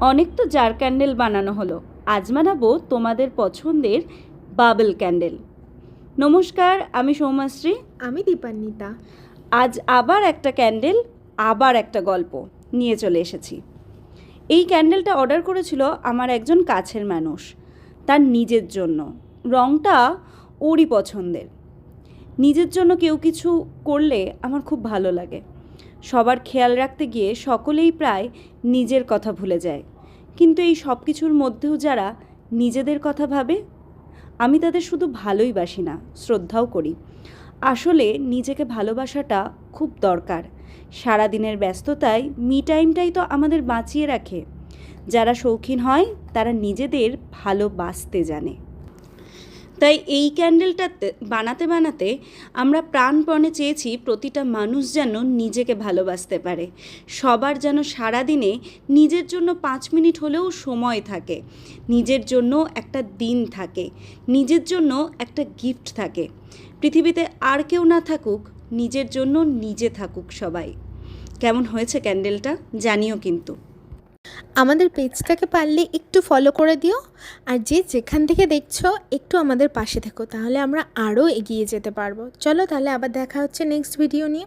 অনেক তো jar candle বানানো হলো, আজ বানাবো তোমাদের পছন্দের বাবল ক্যান্ডেল। নমস্কার, আমি সৌমাশ্রী। আমি দীপান্বিতা। আজ আবার একটা ক্যান্ডেল, আবার একটা গল্প নিয়ে চলে এসেছি। এই ক্যান্ডেলটা অর্ডার করেছিল আমার একজন কাছের মানুষ, তার নিজের জন্য। রঙটা ওরই পছন্দের। নিজের জন্য কেউ কিছু করলে আমার খুব ভালো লাগে। সবার খেয়াল রাখতে গিয়ে সকলেই প্রায় নিজের কথা ভুলে যায়, কিন্তু এই সব কিছুর মধ্যেও যারা নিজেদের কথা ভাবে, আমি তাদের শুধু ভালোই বাসি না, শ্রদ্ধাও করি। আসলে নিজেকে ভালোবাসাটা খুব দরকার। সারাদিনের ব্যস্ততায় মি টাইমটাই তো আমাদের বাঁচিয়ে রাখে। যারা শৌখিন হয় তারা নিজেদের ভালোবাসতে জানে। তাই এই ক্যান্ডেলটাতে বানাতে আমরা প্রাণপণে চেয়েছি প্রতিটা মানুষ যেন নিজেকে ভালোবাসতে পারে। সবার যেন সারাদিনে নিজের জন্য 5 মিনিট হলেও সময় থাকে, নিজের জন্য একটা দিন থাকে, নিজের জন্য একটা গিফট থাকে। পৃথিবীতে আর কেউ না থাকুক, নিজের জন্য নিজে থাকুক সবাই। কেমন হয়েছে ক্যান্ডেলটা জানিও কিন্তু। আমাদের পেজটাকে পারলে একটু ফলো করে দিও, আর যে যেখান থেকে দেখছো একটু আমাদের পাশে থেকো, তাহলে আমরা আরও এগিয়ে যেতে পারবো। চলো তাহলে আবার দেখা হচ্ছে নেক্সট ভিডিও নিয়ে।